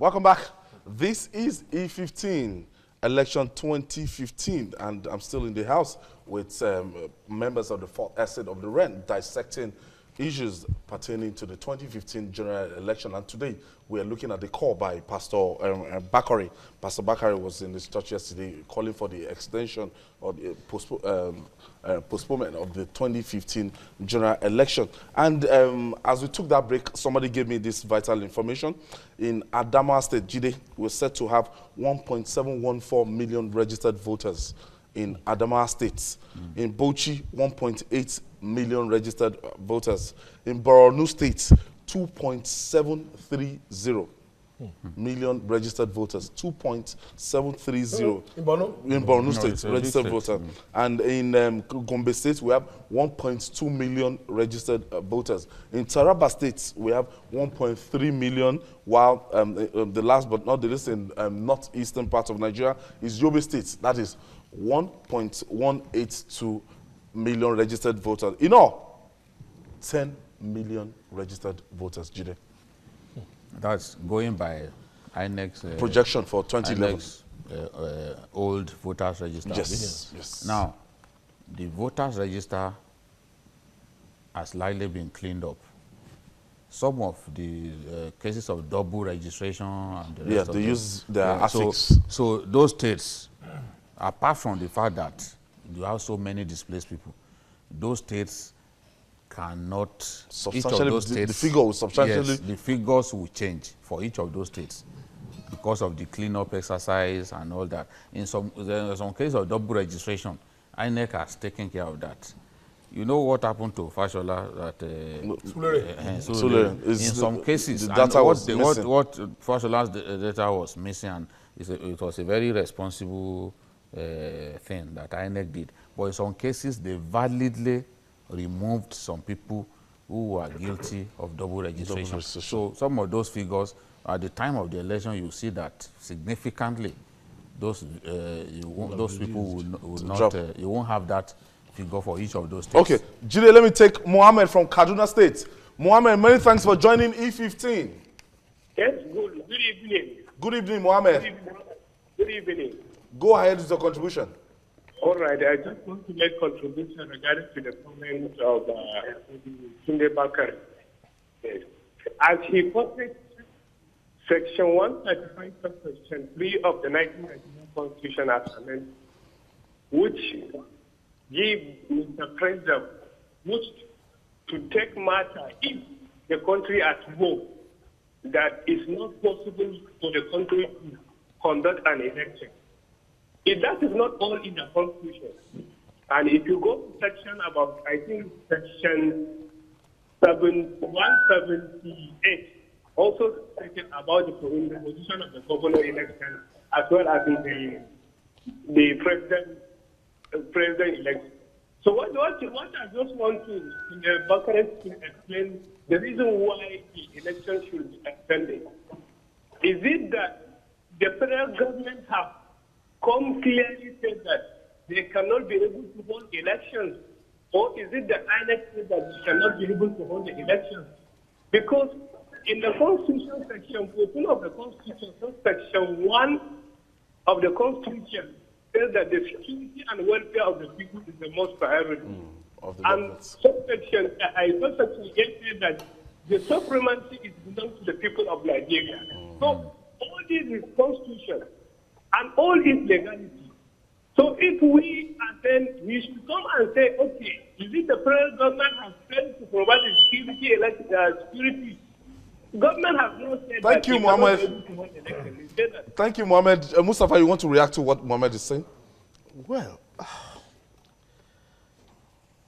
Welcome back. This is E-15, election 2015, and I'm still in the house with members of the fourth estate of the REN dissecting issues pertaining to the 2015 general election. And today we are looking at the call by Pastor BAKARE. Pastor BAKARE was in this church yesterday calling for the extension or the postponement of the 2015 general election. And as we took that break, somebody gave me this vital information. In Adamawa State, Jide, we're set to have 1.714 million registered voters in Adamawa State. In Bauchi, 1.8 million registered voters. In Borno State, 2.730 million registered voters. 2.730 in Borno? In Borno State, registered voters. And in Gombe State, we have 1.2 million registered voters. In Taraba State, we have 1.3 million, while the last but not the least in northeastern part of Nigeria is Yobe State. That is 1.182 million registered voters. In all, 10 million registered voters, Jide. That's going by INEC's projection for 2011. Old voters register. Yes, yes. Now, the voters register has slightly been cleaned up. Some of the cases of double registration and the rest of they use their affix. So those states, apart from the fact that you have so many displaced people, those states cannot, each of those states, the figure will substantially... Yes, the figures will change for each of those states because of the cleanup exercise and all that. In some cases of double registration, INEC has taken care of that. You know what happened to Fashola? In some cases, the data what Fashola's data was missing, and it was a very responsible thing that INEC did. But in some cases, they validly removed some people who were guilty of double registration. So some of those figures, at the time of the election, you see that significantly, those people will not, you won't have that figure for each of those states. Okay, Jide, let me take Mohammed from Kaduna State. Mohammed, many thanks for joining E-15. Yes, good evening. Good evening, Mohammed. Good evening. Go ahead with your contribution. All right, I just want to make contribution regarding to the comment of Tunde Bakare. Yes. As he quoted Section 135, Section 3 of the 1999 Constitution as amended, which give Mr. President which to take matter if the country at war that is not possible for the country to conduct an election. If that is not all in the Constitution, and if you go to section about, I think, Section 178, also stated about the position of the governor election, as well as in the president election. So what I just want to Bakare to explain the reason why the election should be extended. Is it that the federal government have come clearly said that they cannot be able to hold elections, or is it the INEC said that they cannot be able to hold the elections? Because in the Constitution, Section 14 of the Constitution, Section 1 of the Constitution says that the security and welfare of the people is the most priority. And subsection 8 says that the supremacy is belongs to the people of Nigeria. So all this is Constitution. And all is legality. So if we attend, we should come and say, okay, is it the federal government has failed to provide the security? Government has not said Thank you, Mohammed. Thank you, Mohammed. Mustafa, you want to react to what Mohammed is saying? Well,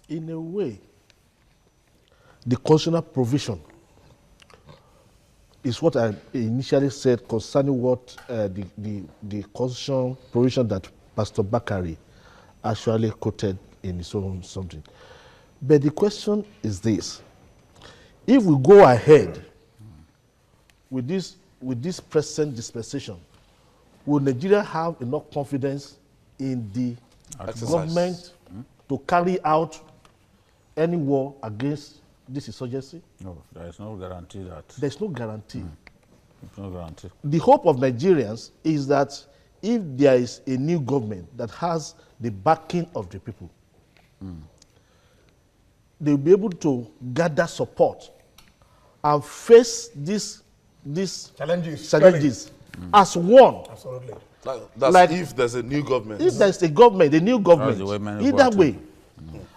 in a way, the constitutional provision is what I initially said concerning what the constitutional provision that Pastor Bakare actually quoted in his own something. But the question is this: if we go ahead with this present dispensation, will Nigeria have enough confidence in the government to carry out any war against this insurgency? No, there is no guarantee that. There's no guarantee. No guarantee. The hope of Nigerians is that if there is a new government that has the backing of the people, they will be able to gather support and face these challenges as one. Absolutely. That's Like- if there's a new government. If there's a government, a new government, the way many either people way,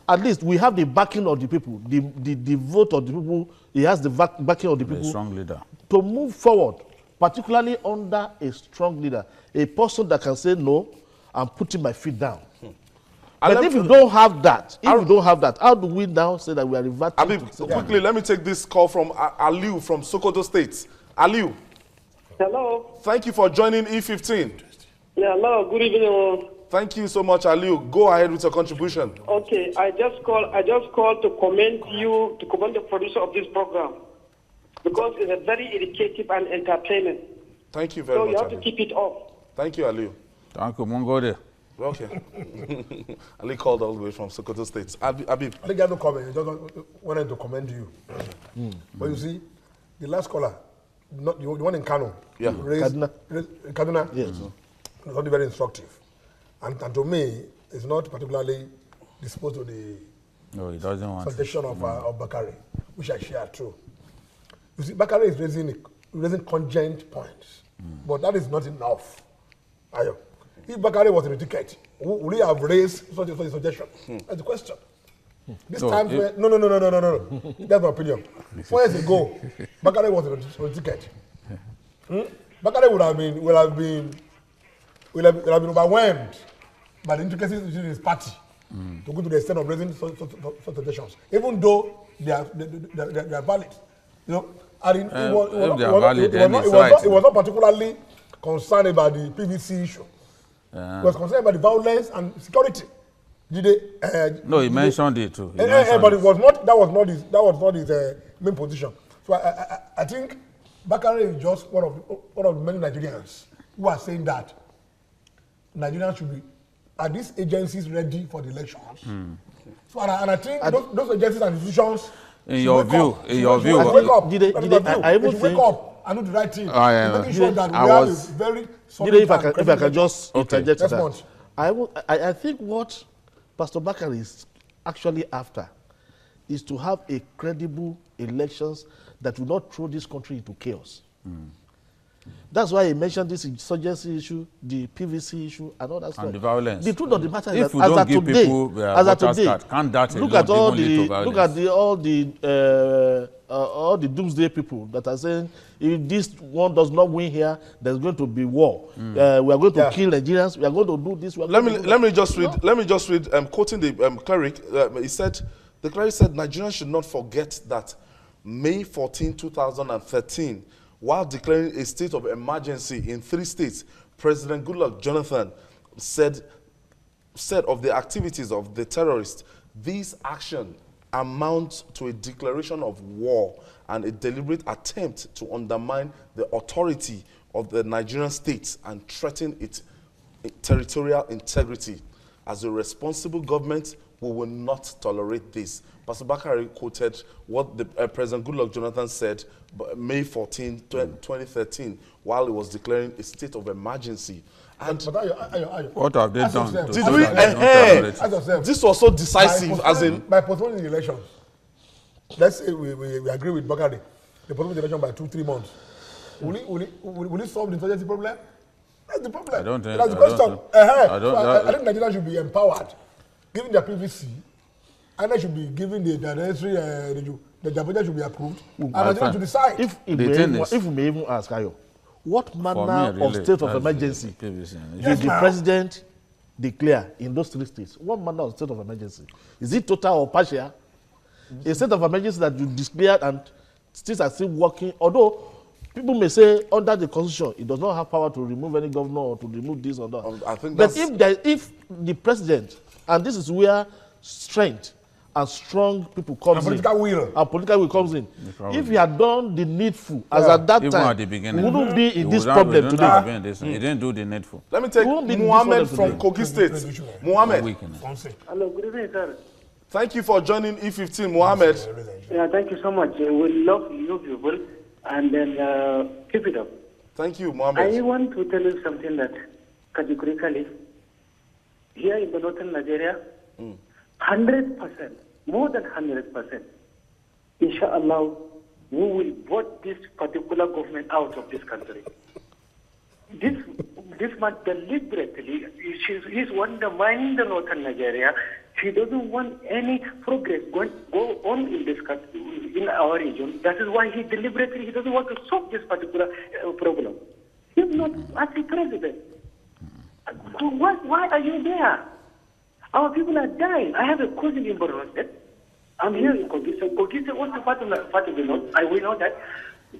at least we have the backing of the people, the vote of the people, he has the backing of the A people strong leader. to move forward, particularly under a strong leader, a person that can say, no, I'm putting my feet down. But if you don't have that, how do we now say that we are reverting Abi, to quickly, let me take this call from Aliu from Sokoto State. Aliu, Hello. thank you for joining E15. Yeah, hello. Good evening. Thank you so much, Aliu. Go ahead with your contribution. Okay, I just called to commend you, to commend the producer of this program, because it's a very educative and entertaining. Thank you very So much, you have to Aliu. keep it up. Thank you, Aliu. Thank you, Mongode. Okay. Ali called all the way from Sokoto State. Abi, I think I have no comment. I just wanted to commend you. But you see, the last caller, not the one in Kano, Yeah. Kaduna, Yes. it's not very instructive. And to me, it's not particularly disposed to the No, he doesn't want to. suggestion of BAKARE, which I share too. You see, BAKARE is raising congent points, but that is not enough. Ayo. If BAKARE was in the ticket, would he have raised such a suggestion? That's the question. This No, time, no. That's my opinion. 4 years ago, BAKARE was on the ticket. BAKARE would have been overwhelmed by the intricacies within his party to go to the extent of raising such suggestions, even though they are valid. You know, and if they are valid, then it's it was not particularly concerned about the PVC issue. It was concerned about the violence and security. No, he mentioned it too. But it was not. That was not his main position. So I think BAKARE is just one of the many Nigerians who are saying that Nigerians should be, are these agencies ready for the elections? So and I think those agencies and institutions. In your view, wake up. I even wake think- up and do the right thing. I Making sure that we I have was- a very You solid know, if I and can just interject to response. that, I think what Pastor BAKARE is actually after is to have a credible elections that will not throw this country into chaos. That's why he mentioned this insurgency issue, the PVC issue, and all that stuff. the violence. The truth of the matter is If that we as don't at give today, people their as at voters today, card, can't that look alone at all even lead to the violence? all the doomsday people that are saying if this one does not win here, there's going to be war. We are going to kill Nigerians. We are going to do this. We are going to do let me that. just read. Quoting the cleric. He said, the cleric said Nigerians should not forget that May 14, 2013, while declaring a state of emergency in 3 states, President Goodluck Jonathan said of the activities of the terrorists, these actions amount to a declaration of war and a deliberate attempt to undermine the authority of the Nigerian state and threaten its territorial integrity. As a responsible government, we will not tolerate this. Pastor BAKARE quoted what the President Goodluck Jonathan said May 14, 2013, while he was declaring a state of emergency. And What have they done? yourself. to did so we? that they don't tolerate Ask yourself. This was so decisive, as in. By postponing the elections, let's say we agree with BAKARE, they postpone the election by 2-3 months. Will it solve the insurgency problem? That's the problem. I don't think- That's the I don't question. think- I think Nigeria should be empowered, given their PVC, and they should be given the necessary, the budget should be approved, and Nigeria should decide. If The thing is- we may even ask Ayo, what For me, manner really, of state of that's emergency the PVC. did the president declare in those 3 states? What manner of state of emergency? Is it total or partial? A state of emergency that you declared and states are still working, although people may say under the constitution it does not have power to remove any governor or to remove this or that. I think But that's- if the president, and this is where strength and strong people comes And political will. and political will comes in. problem. If he had done the needful, as at that Even time, at the beginning, we wouldn't be in he this would have- problem we don't today. have been in this. He didn't do the needful. Let me take We won't be in this Muhammad one from today. Kogi State. A Muhammad, weekend. Hello, good evening, sir. thank you for joining E15, Muhammad. Yeah, thank you so much. We love you people. and then keep it up. Thank you, Mohammed. I want to tell you something that categorically, here in the northern Nigeria, 100%, more than 100%, inshallah, we will vote this particular government out of this country. This man deliberately, he's undermining the northern Nigeria. He doesn't want any progress go on in this country, in our region. That is why he doesn't want to solve this particular problem. He's not as the president. Why are you there? Our people are dying. I have a cousin in Borno State. I'm here in Kogisa. Kogisa was part of the north. I will know that.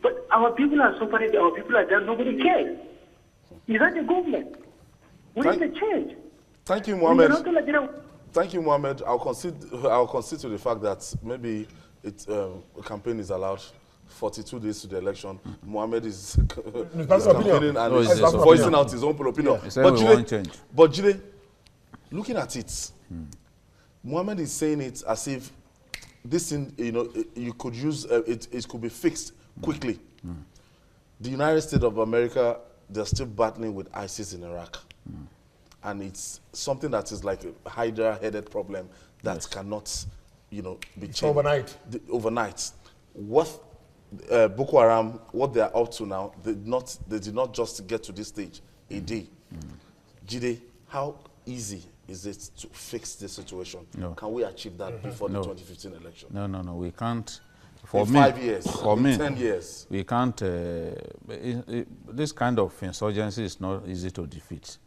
But our people are suffering. Our people are there. Nobody cares. Is that the government? We need a change. Thank you, Mohammed. Thank you, Mohammed. I'll concede to the fact that maybe a campaign is allowed 42 days to the election. Mohammed is campaigning and is voicing out his own opinion. Yeah. But Jide, looking at it, Mohammed is saying it as if this thing, you could use it could be fixed quickly. The United States of America, they're still battling with ISIS in Iraq. And it's something that is like a Hydra-headed problem that cannot, be changed overnight. What Boko Haram, what they are up to now, they did not just get to this stage a day. Jide, how easy is it to fix this situation? No. Can we achieve that before the 2015 election? No, we can't. For me, 5 years, for me, 10 years. We can't, this kind of insurgency is not easy to defeat.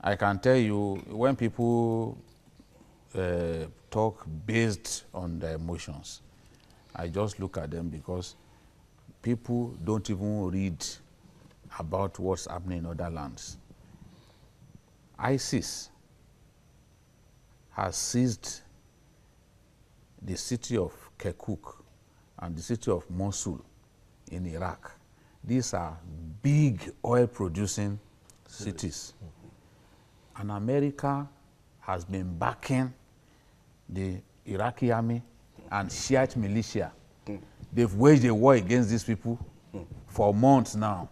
I can tell you, when people talk based on their emotions, I just look at them because people don't even read about what's happening in other lands. ISIS has seized the city of Kirkuk and the city of Mosul in Iraq. These are big oil-producing cities. And America has been backing the Iraqi army and Shiite militia. They've waged a war against these people for months now.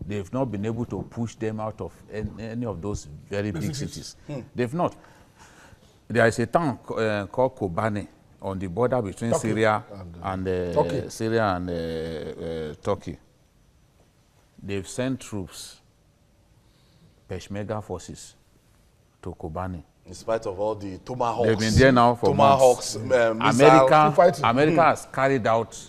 They've not been able to push them out of any of those very big cities. They've not. There is a town called Kobane on the border between Syria and Turkey. They've sent troops, Peshmerga forces, to Kobane. In spite of all the tomahawks. They've been there now for months. America has carried out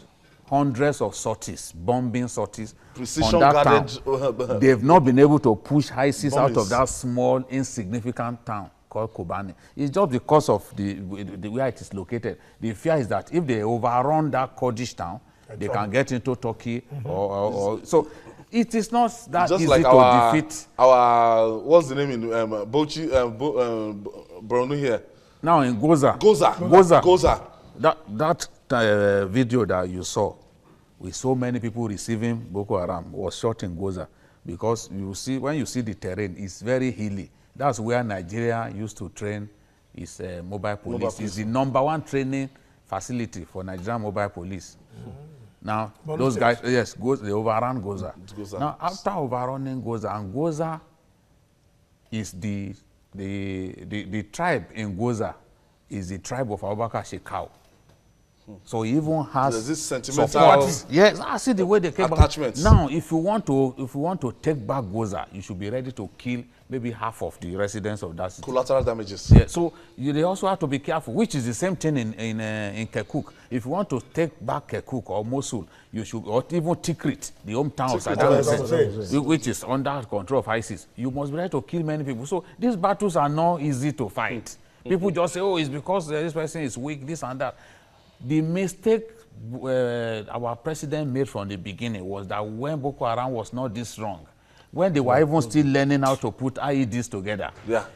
hundreds of sorties, bombing sorties. Precision guarded. They've not been able to push ISIS out of that small, insignificant town called Kobane. It's just because of the way it is located. The fear is that if they overrun that Kurdish town, they can get into Turkey. So it is not that just easy like to defeat. What's the name in Borno here? Now in Goza. Goza. That video that you saw, with so many people receiving Boko Haram, was shot in Goza, because when you see the terrain, it's very hilly. That's where Nigeria used to train its mobile police. It's the #1 training facility for Nigerian mobile police. Now, those guys, they overrun Goza. Now, after overrunning Goza, and Goza is the tribe in Goza is the tribe of Abubakar Shekau. So he even has this sentimental yes, I see the way they came attachments. Now, if you want to take back Goza, you should be ready to kill maybe half of the residents of that city. Collateral damages. Yeah, so they also have to be careful, which is the same thing in Kirkuk. If you want to take back Kirkuk or Mosul, you should, or even Tikrit, the hometown of Saddam Hussein, which is under control of ISIS, you must be ready to kill many people. So these battles are not easy to fight. People just say, oh, it's because this person is weak, this and that. The mistake our president made from the beginning was that when Boko Haram was not this strong, when they were even still learning how to put IEDs together,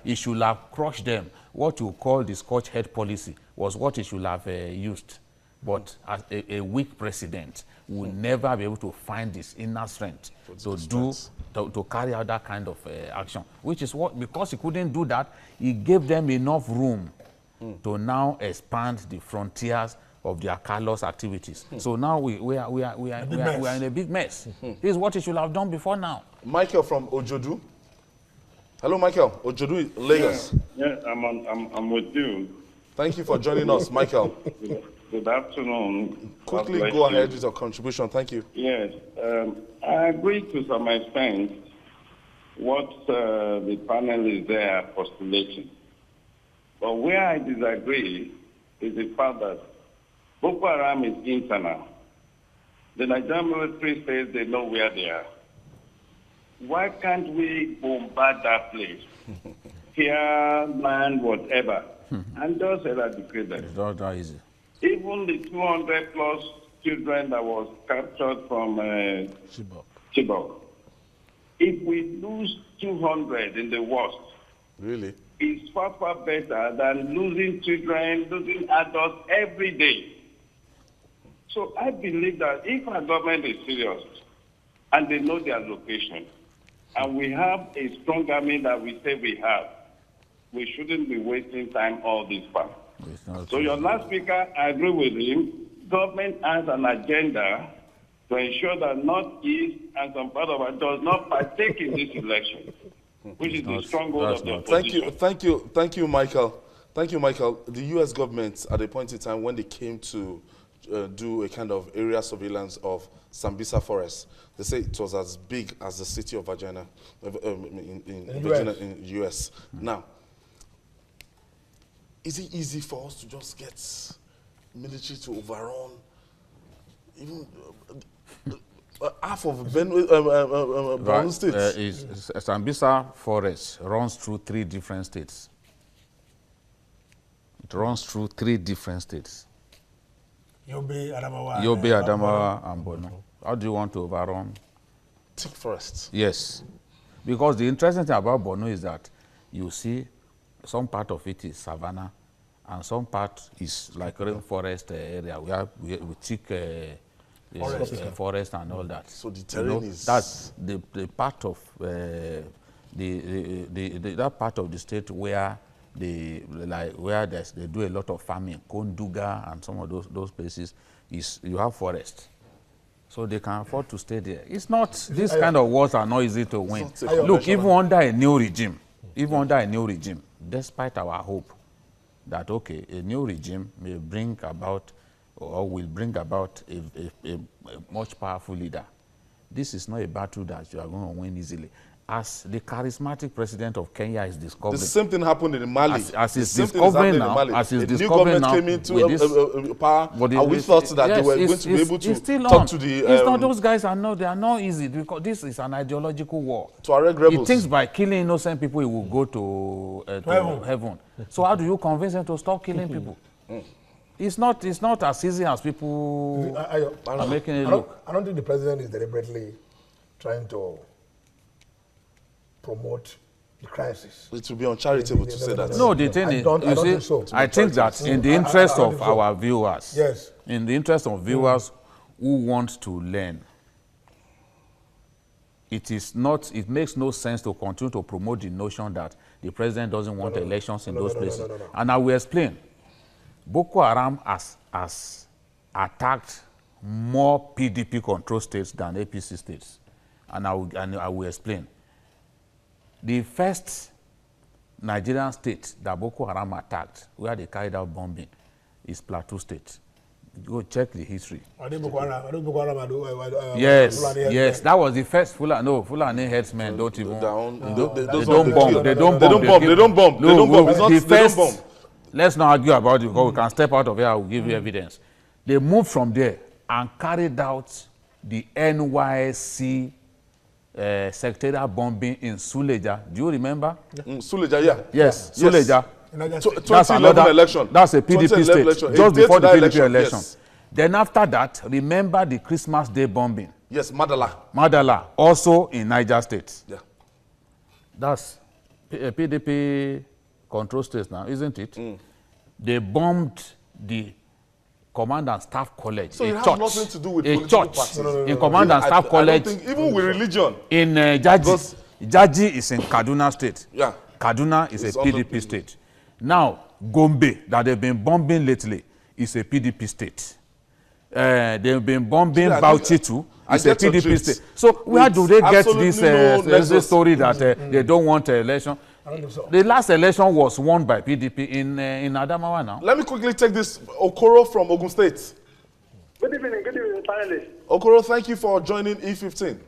he should have crushed them. What you call the Scotch head policy was what he should have used. But as a weak president will never be able to find this inner strength to carry out that kind of action. Which is what, because he couldn't do that, he gave them enough room to now expand the frontiers of their callous activities. So now we are in a big mess. This is what he should have done before now. Michael from Ojodu. Hello, Michael. Ojodu, Lagos. Yeah, I'm with you. Thank you for joining us, Michael. Good afternoon. Quickly go ahead with your contribution. Thank you. Yes, I agree to some extent what the panelists there are postulating. But where I disagree is the fact that Boko Haram is internal. The Nigerian military says they know where they are. Why can't we bombard that place? Here, land, whatever, and just eradicate them? It's not that easy. Even the 200 plus children that was captured from Chibok. If we lose 200 in the worst, Really? it's far, far better than losing children, losing adults every day. So I believe that if our government is serious and they know their location, and we have a strong army that we say we have, we shouldn't be wasting time all this far. So your last speaker, I agree with him. Government has an agenda to ensure that Northeast and some part of it does not partake in this election, which is the stronghold of the opposition. Thank you, Michael. Thank you, Michael. The U.S. government, at a point in time when they came to do a kind of area surveillance of Sambisa Forest, they say it was as big as the city of Virginia, in Virginia, in the U.S. Now, is it easy for us to just get military to overrun even half of Borno State? Sambisa Forest runs through 3 different states. It runs through 3 different states. Yobe, Adamawa, and Borno. How do you want to overrun? Thick forests. Yes. Because the interesting thing about Borno is that you see some part of it is savanna and some part is like rainforest area where we thick forest and all that. So the terrain is... That's the part of that part of the state where they do a lot of farming, Konduga and some of those places, is you have forest. So they can afford to stay there. It's not, this kind of wars are not easy to win. Look, even under a new regime, despite our hope that, okay, a new regime may bring about or will bring about a much powerful leader, this is not a battle that you are going to win easily. As the charismatic president of Kenya is discovering. The same thing happened in Mali. As he's discovering now, new government came into power, and we thought that they were going to be able to talk to the... It's not, those guys are not, they are not easy, because this is an ideological war. Tuareg rebels. He thinks by killing innocent people, he will go to heaven. So how do you convince him to stop killing people? It's not as easy as people are making it look. I don't think the president is deliberately trying to promote the crisis. It would be uncharitable to say that. No, the thing is, you see, I think that in the interest of our viewers, yes, in the interest of viewers who want to learn, it makes no sense to continue to promote the notion that the president doesn't want elections in those places. And I will explain. Boko Haram has attacked more PDP-controlled states than APC states. And I will explain. The first Nigerian state that Boko Haram attacked, where they carried out bombing, is Plateau State. Go check the history. Yes, that was the first Fulani headsmen don't even... They don't bomb. No, let's not argue about it because we can step out of here, I will give you evidence. They moved from there and carried out the NYC sectarial bombing in Suleja. Do you remember? Suleja, yeah. Yes, Suleja. That's another election. That's a PDP state, election. just before the PDP election. Yes. Then after that, remember the Christmas Day bombing. Yes, Madala. Madala, also in Niger State. Yeah. That's PDP control states now, isn't it? They bombed the Command and Staff College, so a it has church, nothing to do with a church in Command and Staff College. I don't think, even with religion. In Jaji. Jaji is in Kaduna State. Yeah. Kaduna is a PDP state. Now, Gombe, that they've been bombing lately, is a PDP state. They've been bombing Bauchi too. It's a PDP state. So where do they get this story that they don't want an election? I don't think so. The last election was won by PDP in Adamawa now. Let me quickly take this. Okoro from Ogun State. Good evening, panelists. Okoro, thank you for joining E15.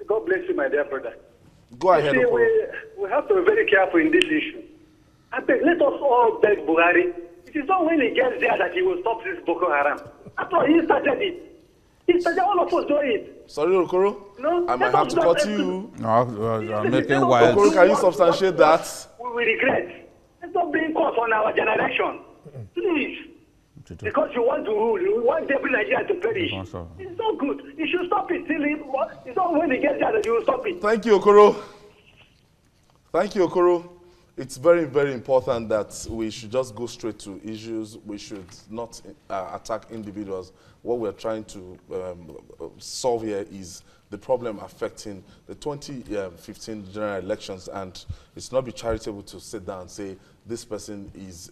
God bless you, my dear brother. Go ahead, You see, Okoro. we have to be very careful in this issue. I beg, let us all beg Buhari. It is not when he gets there that he will stop this Boko Haram. After all, he started it. He started, all of us do it. Sorry, Okoro. No, I might have to cut you. No, I'm making wild. Okoro, can you substantiate that? We will regret. Let's not bring curse on our generation. Please. Because you want to rule, you want every Nigerian to perish. It's not good. You should stop it till it's not when he gets there that you will stop it. Thank you, Okoro. Thank you, Okoro. It's very, very important that we should just go straight to issues. We should not attack individuals. What we're trying to solve here is the problem affecting the 2015 general elections, and it's not be charitable to sit down and say this person is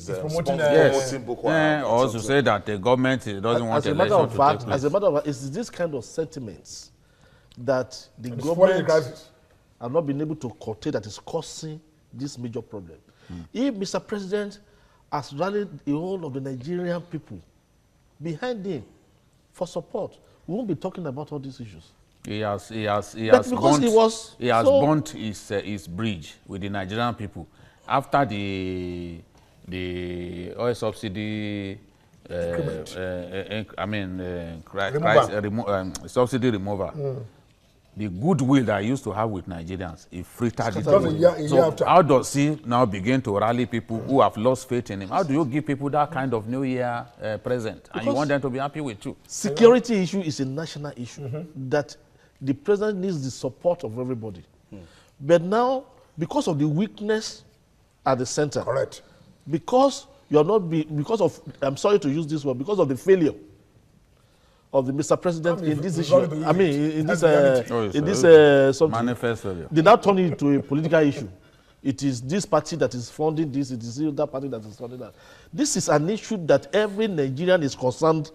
promoting Boko Haram. Or to say that the government doesn't want as a matter of fact, as a matter of fact, it's this kind of sentiments that the government have not been able to curtail that is causing this major problem. If Mr. President has rallied the whole of the Nigerian people behind him for support, we won't be talking about all these issues. He has burnt his bridge with the Nigerian people after the oil subsidy subsidy removal. The goodwill that I used to have with Nigerians, he frittered it away. So how does he now begin to rally people who have lost faith in him? How do you give people that kind of New Year present? Because and you want them to be happy with you? Security issue is a national issue that the president needs the support of everybody. But now, because of the weakness at the center, correct, because you're not because of, I'm sorry to use this word, because of the failure of the Mr. President in this issue. I mean, in this manifest failure. They now turn it into a political issue. It is this party that is funding this, it is that party that is funding that. This is an issue that every Nigerian is concerned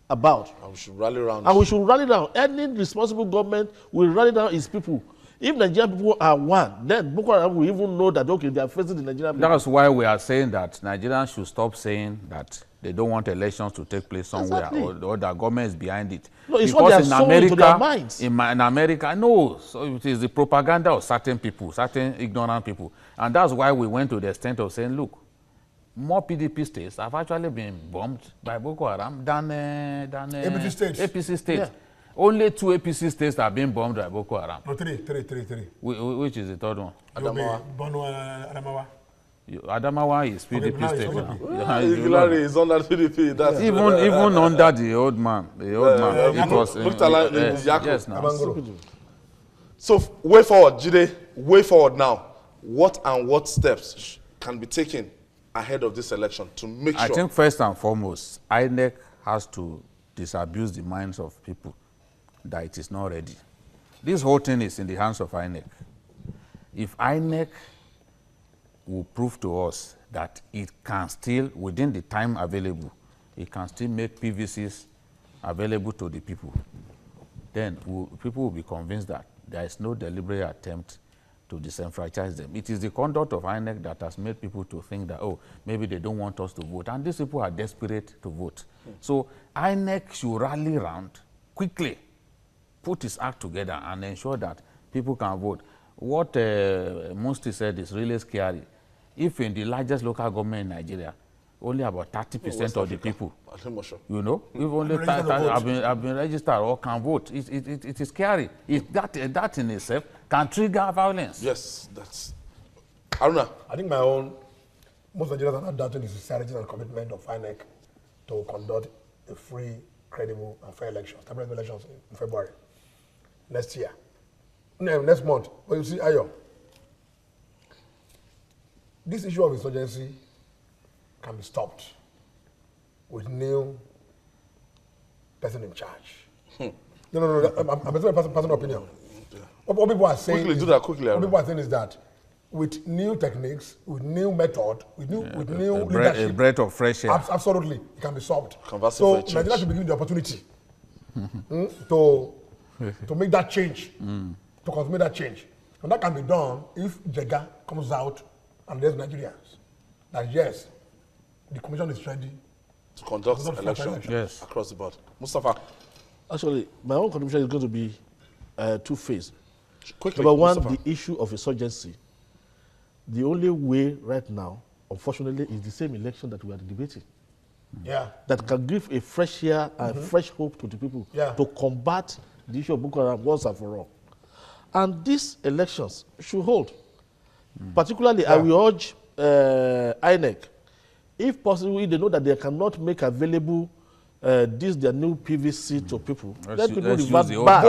about. And we should rally around. And we should rally down. Any responsible government will rally down its people. If Nigerian people are one, then Boko Haram will even know that, okay, they are facing the Nigerian people. That's why we are saying that Nigerians should stop saying that they don't want elections to take place somewhere, or the government is behind it. No, it's what they are sowing into their minds. In America, no. So it is the propaganda of certain people, certain ignorant people. And that's why we went to the extent of saying, look, more PDP states have actually been bombed by Boko Haram than APC states. APC states. Yeah. Only 2 APC states have been bombed by Boko Haram. No, three. Which is the third one? Adamawa. Adamawa is PDP state now. Hillary is under PDP. That's even under the old man. The old man. It was yes, now. So way forward, Jide. Way forward now. What steps can be taken ahead of this election to make sure? I think first and foremost, INEC has to disabuse the minds of people that it is not ready. This whole thing is in the hands of INEC. If INEC will prove to us that it can still, within the time available, it can still make PVCs available to the people, then people will be convinced that there is no deliberate attempt to disenfranchise them. It is the conduct of INEC that has made people to think that, oh, maybe they don't want us to vote. And these people are desperate to vote. So INEC should rally around quickly, put its act together and ensure that people can vote. What Musti said is really scary. If in the largest local government in Nigeria, only about 30% of the people, you know, if only have been registered or can vote, it is scary. That in itself can trigger violence. Yes, that's... Aruna. I think most Nigerians are not doubting the sincerity and commitment of INEC to conduct a free, credible, and fair elections, temporary elections in February next year. Next month. But you see, Ayo, this issue of insurgency can be stopped with new person in charge. No. I'm a personal opinion. What people are saying quickly, do that quickly. What people are saying is that with new techniques, with new method, with new leadership. A breath of fresh air. Absolutely, it can be solved. Conversing So for a change. Nigeria should be given the opportunity to make that change, to consummate that change. And that can be done if JEGA comes out and there's Nigerians. That yes, the commission is ready to conduct elections Yes. across the board. Mustafa, Actually, my own contribution is going to be two-phased. quickly. Number one, Mustafa. the issue of insurgency. The only way right now, unfortunately, is the same election that we are debating. Yeah. That can give a fresh air and fresh hope to the people to combat the issue of Boko Haram once and for all. And these elections should hold. Particularly, I will urge INEC, if possible, if they know that they cannot make available their new PVC to people, let people revert back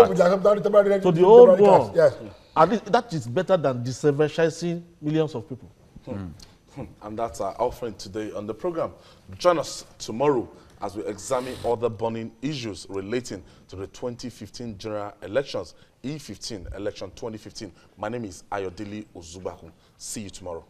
to the old one. Yes. At least that is better than disenfranchising millions of people. And that's our offering today on the program. Join us tomorrow as we examine other burning issues relating to the 2015 general elections, E-15 election 2015. My name is Ayodele Ozugbakun. See you tomorrow.